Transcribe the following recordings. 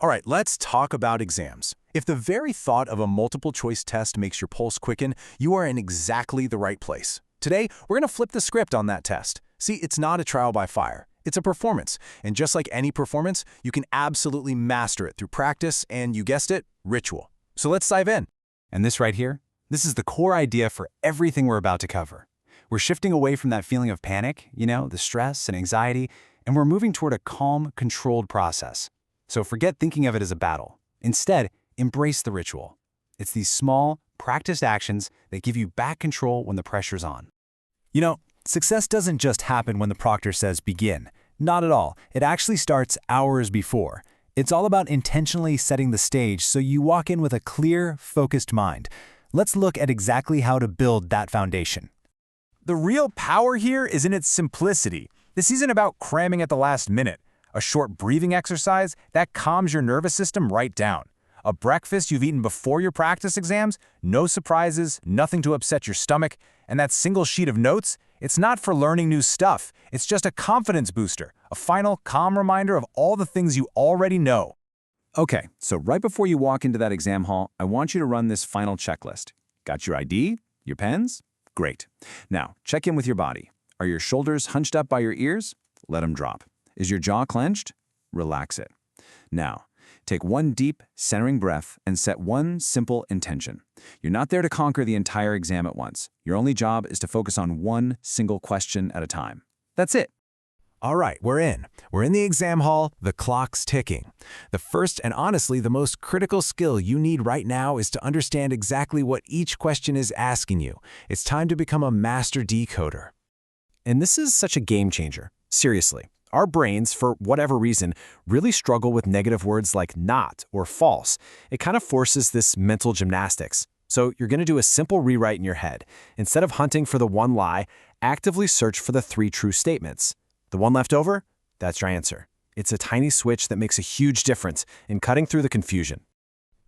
All right, let's talk about exams. If the very thought of a multiple-choice test makes your pulse quicken, you are in exactly the right place. Today, we're going to flip the script on that test. See, it's not a trial by fire. It's a performance. And just like any performance, you can absolutely master it through practice and, you guessed it, ritual. So let's dive in. And this right here, this is the core idea for everything we're about to cover. We're shifting away from that feeling of panic, the stress and anxiety, and we're moving toward a calm, controlled process. So forget thinking of it as a battle. Instead, embrace the ritual. It's these small, practiced actions that give you back control when the pressure's on. Success doesn't just happen when the proctor says begin. Not at all. It actually starts hours before. It's all about intentionally setting the stage so you walk in with a clear, focused mind. Let's look at exactly how to build that foundation. The real power here is in its simplicity. This isn't about cramming at the last minute. A short breathing exercise that calms your nervous system right down. A breakfast you've eaten before your practice exams, no surprises, nothing to upset your stomach, and that single sheet of notes, it's not for learning new stuff. It's just a confidence booster, a final calm reminder of all the things you already know. Okay, so right before you walk into that exam hall, I want you to run this final checklist. Got your ID? Your pens? Great. Now, check in with your body. Are your shoulders hunched up by your ears? Let them drop. Is your jaw clenched? Relax it. Now, take one deep, centering breath and set one simple intention. You're not there to conquer the entire exam at once. Your only job is to focus on one single question at a time. That's it. All right, we're in. We're in the exam hall, the clock's ticking. The first and honestly the most critical skill you need right now is to understand exactly what each question is asking you. It's time to become a master decoder. And this is such a game changer. Seriously. Our brains, for whatever reason, really struggle with negative words like not or false. It kind of forces this mental gymnastics. So you're going to do a simple rewrite in your head. Instead of hunting for the one lie, actively search for the 3 true statements. The one left over? That's your answer. It's a tiny switch that makes a huge difference in cutting through the confusion.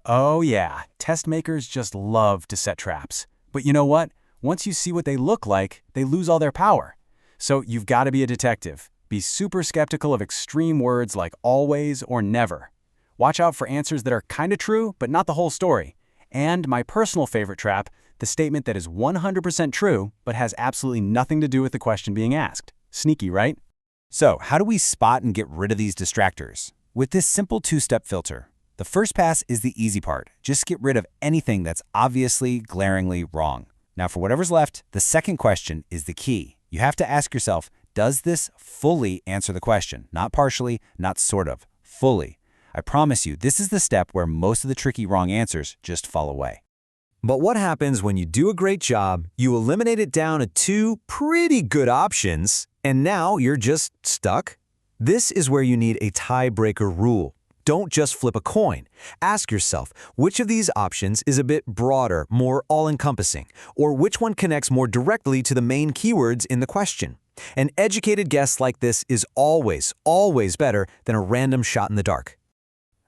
Oh yeah, test makers just love to set traps. But you know what? Once you see what they look like, they lose all their power. So you've got to be a detective. Be super skeptical of extreme words like always or never. Watch out for answers that are kind of true, but not the whole story. And my personal favorite trap, the statement that is 100% true, but has absolutely nothing to do with the question being asked. Sneaky, right? So, how do we spot and get rid of these distractors? With this simple 2-step filter. The first pass is the easy part. Just get rid of anything that's obviously, glaringly wrong. Now, for whatever's left, the second question is the key. You have to ask yourself, does this fully answer the question? Not partially, not sort of, fully. I promise you, this is the step where most of the tricky wrong answers just fall away. But what happens when you do a great job, you eliminate it down to 2 pretty good options, and now you're just stuck? This is where you need a tiebreaker rule. Don't just flip a coin. Ask yourself, which of these options is a bit broader, more all-encompassing, or which one connects more directly to the main keywords in the question? An educated guess like this is always, always better than a random shot in the dark.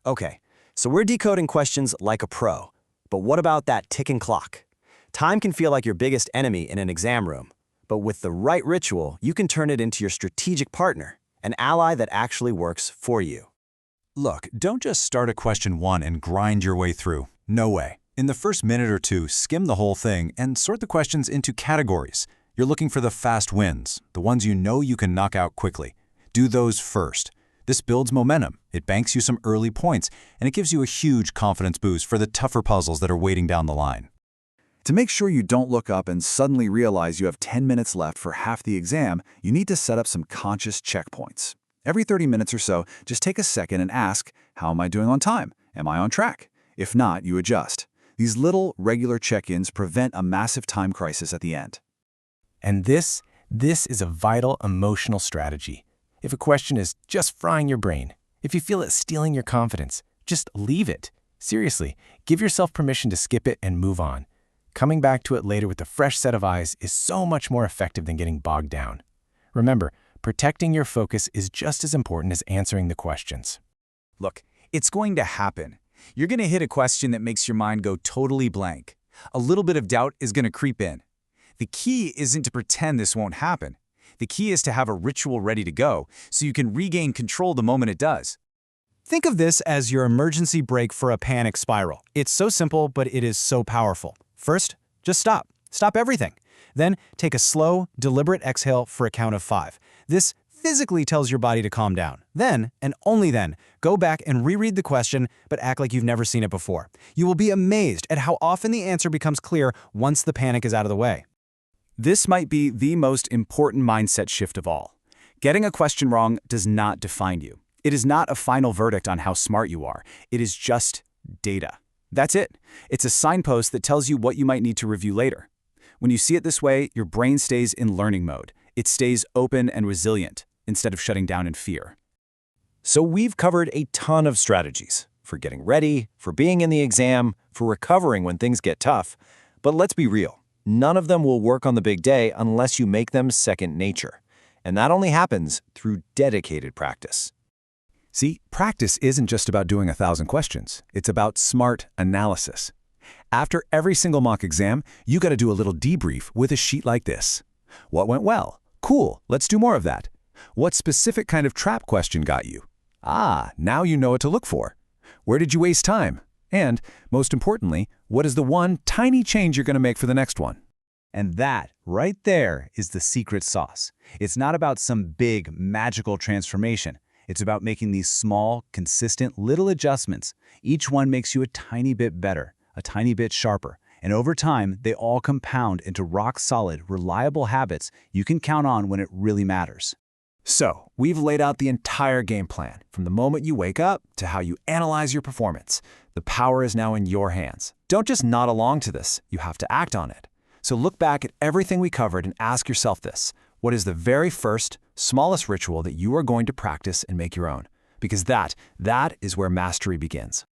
Okay, so we're decoding questions like a pro. But what about that ticking clock? Time can feel like your biggest enemy in an exam room. But with the right ritual, you can turn it into your strategic partner, an ally that actually works for you. Look, don't just start at question 1 and grind your way through. No way. In the first minute or two, skim the whole thing and sort the questions into categories. You're looking for the fast wins, the ones you know you can knock out quickly. Do those first. This builds momentum, it banks you some early points, and it gives you a huge confidence boost for the tougher puzzles that are waiting down the line. To make sure you don't look up and suddenly realize you have 10 minutes left for half the exam, you need to set up some conscious checkpoints. Every 30 minutes or so, just take a second and ask, how am I doing on time? Am I on track? If not, you adjust. These little, regular check-ins prevent a massive time crisis at the end. And this is a vital emotional strategy. If a question is just frying your brain, if you feel it stealing your confidence, just leave it. Seriously, give yourself permission to skip it and move on. Coming back to it later with a fresh set of eyes is so much more effective than getting bogged down. Remember, protecting your focus is just as important as answering the questions. Look, it's going to happen. You're going to hit a question that makes your mind go totally blank. A little bit of doubt is going to creep in. The key isn't to pretend this won't happen. The key is to have a ritual ready to go so you can regain control the moment it does. Think of this as your emergency brake for a panic spiral. It's so simple, but it is so powerful. First, just stop. Stop everything. Then take a slow, deliberate exhale for a count of 5. This physically tells your body to calm down. Then, and only then, go back and reread the question, but act like you've never seen it before. You will be amazed at how often the answer becomes clear once the panic is out of the way. This might be the most important mindset shift of all. Getting a question wrong does not define you. It is not a final verdict on how smart you are. It is just data. That's it. It's a signpost that tells you what you might need to review later. When you see it this way, your brain stays in learning mode. It stays open and resilient instead of shutting down in fear. So we've covered a ton of strategies for getting ready, for being in the exam, for recovering when things get tough. But let's be real. None of them will work on the big day unless you make them second nature. And that only happens through dedicated practice. See, practice isn't just about doing 1,000 questions. It's about smart analysis. After every single mock exam, you got to do a little debrief with a sheet like this. What went well? Cool, let's do more of that. What specific kind of trap question got you? Now you know what to look for. Where did you waste time? And, most importantly, what is the one tiny change you're going to make for the next one? And that, right there, is the secret sauce. It's not about some big, magical transformation. It's about making these small, consistent, little adjustments. Each one makes you a tiny bit better, a tiny bit sharper. And over time, they all compound into rock-solid, reliable habits you can count on when it really matters. So, we've laid out the entire game plan, from the moment you wake up to how you analyze your performance. The power is now in your hands. Don't just nod along to this, you have to act on it. So look back at everything we covered and ask yourself this: what is the very first, smallest ritual that you are going to practice and make your own? Because that is where mastery begins.